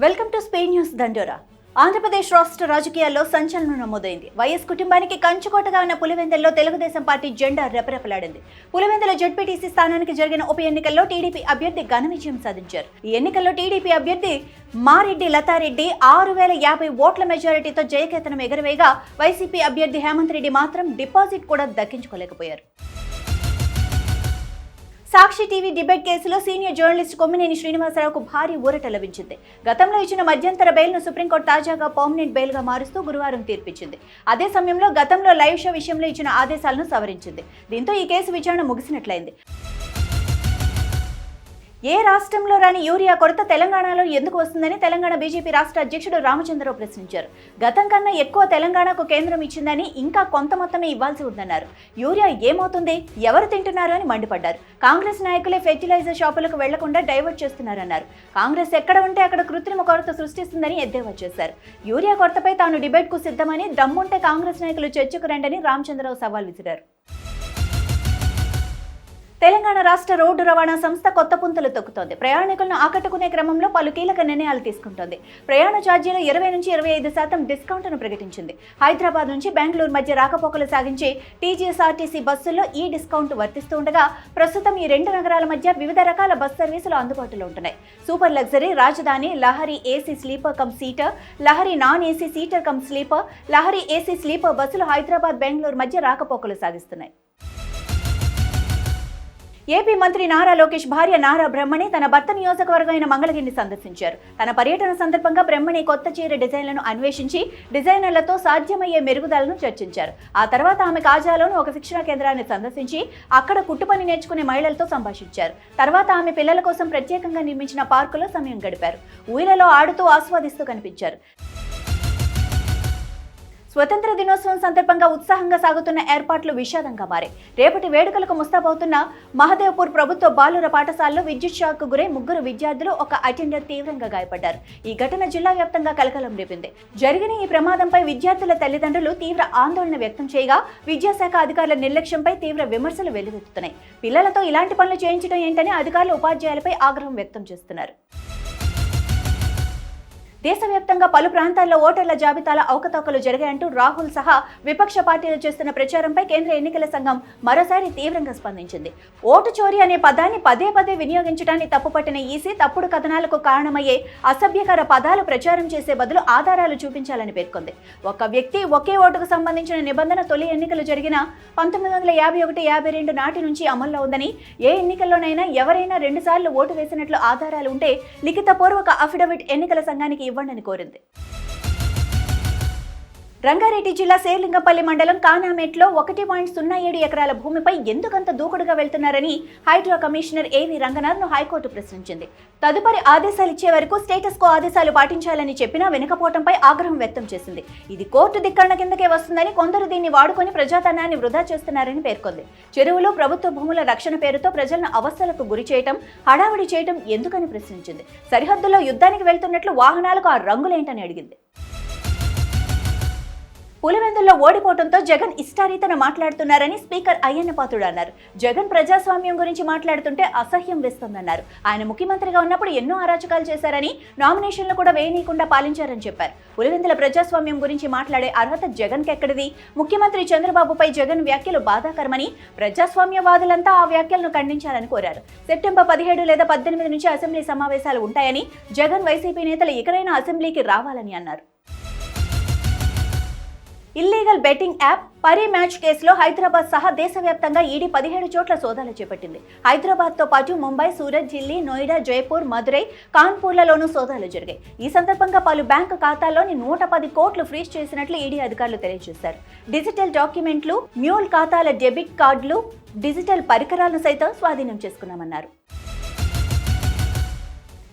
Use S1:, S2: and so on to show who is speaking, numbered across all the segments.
S1: Welcome to Spain news దండోరా. ఆంధ్రప్రదేశ్ రాష్ట్ర రాజకీయాల్లో సంచలనం నమోదైంది. వైఎస్ కుటుంబానికి కంచుకోటగా ఉన్న పులివెందులలో తెలుగుదేశం పార్టీ జెండా రెపరెపలాడింది. పులివెందుల జెడ్పీటీసీ స్థానానికి జరిగిన ఉప ఎన్నికల్లో టీడీపీ అభ్యర్థి ఘన విజయం సాధించారు. ఈ ఎన్నికల్లో టీడీపీ అభ్యర్థి మారెడ్డి లతారెడ్డి 6050 ఓట్ల మెజారిటీతో జయకేతనం ఎగరవేయగా వైసీపీ అభ్యర్థి హేమంత్ రెడ్డి మాత్రం డిపాజిట్ కూడా దక్కించుకోలేకపోయారు. సాక్షి టీవీ డిబేట్ కేసులో సీనియర్ జర్నలిస్ట్ కొమ్మినేని శ్రీనివాసరావుకు భారీ ఊరట లభించింది. గతంలో ఇచ్చిన మధ్యంతర బెయిల్ను సుప్రీంకోర్టు తాజాగా పర్మనెంట్ బెయిల్గా మారుస్తూ గురువారం తీర్పిచ్చింది. అదే సమయంలో గతంలో లైవ్ షో విషయంలో ఇచ్చిన ఆదేశాలను సవరించింది. దీంతో ఈ కేసు విచారణ ముగిసినట్లయింది. ఏ రాష్ట్రంలో రాని యూరియా కొరత తెలంగాణలో ఎందుకు వస్తుందని తెలంగాణ బీజేపీ రాష్ట్ర అధ్యక్షుడు రామచంద్రరావు ప్రశ్నించారు. గతం కన్నా ఎక్కువ తెలంగాణకు కేంద్రం ఇచ్చిందని, ఇంకా కొంత మొత్తమే ఇవ్వాల్సి ఉందన్నారు. యూరియా ఏమవుతుంది, ఎవరు తింటున్నారు అని మండిపడ్డారు. కాంగ్రెస్ నాయకులే ఫెర్టిలైజర్ షాపులకు వెళ్లకుండా డైవర్ట్ చేస్తున్నారన్నారు. కాంగ్రెస్ ఎక్కడ ఉంటే అక్కడ కృత్రిమ కొరత సృష్టిస్తుందని ఎద్దేవా చేశారు. యూరియా కొరతపై తాను డిబేట్ కు సిద్ధమని, దమ్ముంటే కాంగ్రెస్ నాయకులు చర్చకు రండని రామచంద్రరావు సవాల్ విసిరారు. తెలంగాణ రాష్ట్ర రోడ్డు రవాణా సంస్థ కొత్త పుంతలు తొక్కుతోంది. ప్రయాణికులను ఆకట్టుకునే క్రమంలో పలు కీలక నిర్ణయాలు తీసుకుంటోంది. ప్రయాణ ఛార్జీలు 20 నుంచి 25% డిస్కౌంట్ను ప్రకటించింది. హైదరాబాద్ నుంచి బెంగళూరు మధ్య రాకపోకలు సాగించే టీజీఎస్ఆర్టీసీ బస్సుల్లో ఈ డిస్కౌంట్ వర్తిస్తూ ఉండగా ప్రస్తుతం ఈ రెండు నగరాల మధ్య వివిధ రకాల బస్ సర్వీసులు అందుబాటులో ఉంటున్నాయి. సూపర్ లగ్జరీ, రాజధాని, Lahari AC sleeper come seater, Lahari non AC seater come sleeper, Lahari AC sleeper బస్సులు హైదరాబాద్ బెంగళూరు మధ్య రాకపోకలు సాగిస్తున్నాయి. ఏపీ మంత్రి నారా లోకేష్ భార్య నారా బ్రహ్మణి తన భర్త నియోజకవర్గం అయిన మంగళగిరిని సందర్శించారు. తన పర్యటన సందర్భంగా బ్రహ్మణి కొత్త చీర డిజైన్లను అన్వేషించి డిజైనర్లతో సాధ్యమయ్యే మెరుగుదలను చర్చించారు. ఆ తర్వాత ఆమె కాజాలోని ఒక శిక్షణా కేంద్రాన్ని సందర్శించి అక్కడ కుట్టుపని నేర్చుకునే మహిళలతో సంభాషించారు. తర్వాత ఆమె పిల్లల కోసం ప్రత్యేకంగా నిర్మించిన పార్కులో సమయం గడిపారు. ఊయలలో ఆడుతూ ఆస్వాదిస్తూ కనిపించారు. స్వతంత్ర దినోత్సవం సందర్భంగా ఉత్సాహంగా సాగుతున్న ఏర్పాట్లు విషాదంగా మారాయి. రేపటి వేడుకలకు ముస్తాబవుతున్న మహదేవ్పూర్ ప్రభుత్వ బాలుర పాఠశాలలో విద్యుత్ షాక్ కు గురై 3 విద్యార్థులు, ఒక అటెండర్ తీవ్రంగా గాయపడ్డారు. ఈ ఘటన జిల్లా వ్యాప్తంగా కలకలం రేపింది. జరిగిన ఈ ప్రమాదంపై విద్యార్థుల తల్లిదండ్రులు తీవ్ర ఆందోళన వ్యక్తం చేయగా విద్యాశాఖ అధికారుల నిర్లక్ష్యంపై తీవ్ర విమర్శలు వెల్లువెత్తుతున్నాయి. పిల్లలతో ఇలాంటి పనులు చేయించడం ఏంటని అధికారులు ఉపాధ్యాయులపై ఆగ్రహం వ్యక్తం చేస్తున్నారు. దేశవ్యాప్తంగా పలు ప్రాంతాల్లో ఓటర్ల జాబితాల అవకతవకలు జరిగాయంటూ రాహుల్ సహా విపక్ష పార్టీలు చేస్తున్న ప్రచారంపై కేంద్ర ఎన్నికల సంఘం మరోసారి తీవ్రంగా స్పందించింది. ఓటు చోరీ అనే పదాన్ని పదే పదే వినియోగించడాన్ని తప్పుపట్టిన ఈసీ తప్పుడు కథనాలకు కారణమయ్యే అసభ్యకర పదాలు ప్రచారం చేసే బదులు ఆధారాలు చూపించాలని పేర్కొంది. ఒక వ్యక్తి ఒకే ఓటుకు సంబంధించిన నిబంధన తొలి ఎన్నికలు జరిగిన 1951-52 నాటి నుంచి అమల్లో ఉందని, ఏ ఎన్నికల్లోనైనా ఎవరైనా 2 సార్లు ఓటు వేసినట్లు ఆధారాలు ఉంటే లిఖితపూర్వక అఫిడవిట్ ఎన్నికల సంఘానికి ఇవ్వండి కోరింది. రంగారెడ్డి జిల్లా శేర్లింగంపల్లి మండలం కానామెట్లో 1.07 ఎకరాల భూమిపై ఎందుకంత దూకుడుగా వెళ్తున్నారని హైడ్రా కమిషనర్ ఏవి రంగనాథ్ ను హైకోర్టు ప్రశ్నించింది. తదుపరి ఆదేశాలు ఇచ్చే వరకు స్టేటస్ కో ఆదేశాలు పాటించాలని చెప్పినా వెనుకపోవడంపై ఆగ్రహం వ్యక్తం చేసింది. ఇది కోర్టు ధిక్కరణ కిందకే వస్తుందని, కొందరు దీన్ని వాడుకొని ప్రజాధనాన్ని వృధా చేస్తున్నారని పేర్కొంది. చెరువులు, ప్రభుత్వ భూముల రక్షణ పేరుతో ప్రజలను అవస్థలకు గురి చేయటం, హడావిడి చేయటం ఎందుకని ప్రశ్నించింది. సరిహద్దుల్లో యుద్ధానికి వెళ్తున్నట్లు వాహనాలకు ఆ రంగులేంటని అడిగింది. పులివెందుల్లో ఓడిపోవడంతో జగన్ ఇష్టారీతన మాట్లాడుతున్నారని స్పీకర్ అయ్యన్నపాత్రుడు అన్నారు. జగన్ ప్రజాస్వామ్యం గురించి మాట్లాడుతుంటే అసహ్యం వేస్తోందన్నారు. ఆయన ముఖ్యమంత్రిగా ఉన్నప్పుడు ఎన్నో అరాచకాలు చేశారని, నామినేషన్లు కూడా వేయనీయకుండా పాలించారని చెప్పారు. పులివెందుల ప్రజాస్వామ్యం గురించి మాట్లాడే అర్హత జగన్కి ఎక్కడిది? ముఖ్యమంత్రి చంద్రబాబుపై జగన్ వ్యాఖ్యలు బాధాకరమని, ప్రజాస్వామ్యవాదులంతా ఆ వ్యాఖ్యలను ఖండించాలని కోరారు. సెప్టెంబర్ 17 లేదా 18 నుంచి అసెంబ్లీ సమావేశాలు ఉంటాయని, జగన్ వైసీపీ నేతలు ఇకనైనా అసెంబ్లీకి రావాలని అన్నారు. Illegal betting app Pari match కేసులో హైదరాబాద్ సహా దేశవ్యాప్తంగా ఈడీ 17 చోట్ల సోదాలు చేపట్టింది. హైదరాబాద్తో పాటు ముంబై, సూరత్, ఢిల్లీ, నోయిడా, జైపూర్, మదురై, కాన్పూర్లలోనూ సోదాలు జరిగాయి. ఈ సందర్భంగా పలు బ్యాంకు ఖాతాల్లోని 110 కోట్లు ఫ్రీజ్ చేసినట్లు ఈడీ అధికారులు తెలియజేశారు. డిజిటల్ డాక్యుమెంట్లు, మ్యూల్ ఖాతాల డెబిట్ కార్డులు, డిజిటల్ పరికరాలను సైతం స్వాధీనం చేసుకున్నామన్నారు.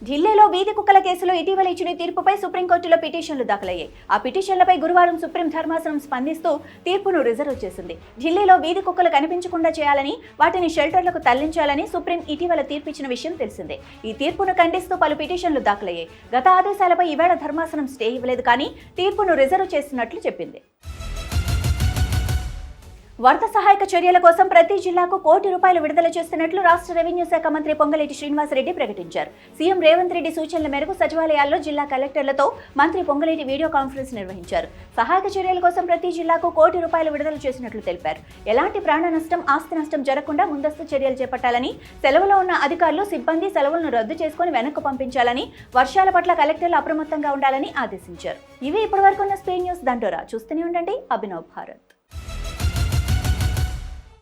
S1: ఢిల్లీలో వీధి కుక్కల కేసులో ఇటీవల ఇచ్చిన తీర్పుపై సుప్రీంకోర్టులో పిటిషన్లు దాఖలయ్యాయి. ఆ పిటిషన్లపై గురువారం సుప్రీం ధర్మాసనం స్పందిస్తూ తీర్పును రిజర్వ్ చేసింది. ఢిల్లీలో వీధి కుక్కలు కనిపించకుండా చేయాలని, వాటిని షెల్టర్లకు తరలించాలని సుప్రీం ఇటీవల తీర్పిచ్చిన విషయం తెలిసిందే. ఈ తీర్పును ఖండిస్తూ పలు పిటిషన్లు దాఖలయ్యాయి. గత ఆదేశాలపై ఈవేళ ధర్మాసనం స్టే ఇవ్వలేదు, కానీ తీర్పును రిజర్వ్ చేస్తున్నట్లు చెప్పింది. వరద సహాయక చర్యల కోసం ప్రతి జిల్లాకు ₹1 కోటి విడుదల చేస్తున్నట్లు రాష్ట్ర రెవెన్యూ శాఖ మంత్రి పొంగులేటి శ్రీనివాసరెడ్డి ప్రకటించారు. సీఎం రేవంత్ రెడ్డి సూచనల మేరకు సచివాలయాల్లో జిల్లా కలెక్టర్లతో మంత్రి పొంగులేటి వీడియో కాన్ఫరెన్స్ నిర్వహించారు. సహాయక చర్యల కోసం ప్రతి జిల్లాకు ₹1 కోటి విడుదల చేసినట్లు తెలిపారు. ఎలాంటి ప్రాణ నష్టం, ఆస్తి నష్టం జరగకుండా ముందస్తు చర్యలు చేపట్టాలని, సెలవులో ఉన్న అధికారులు, సిబ్బంది సెలవులను రద్దు చేసుకుని వెనక్కు పంపించాలని, వర్షాల పట్ల కలెక్టర్లు అప్రమత్తంగా ఉండాలని ఆదేశించారు. ఇవి ఇప్పటివరకు ఉన్న స్పెయిన్ న్యూస్ దండోరా. చూస్తూనే ఉండండి అభినవ్ భారత్.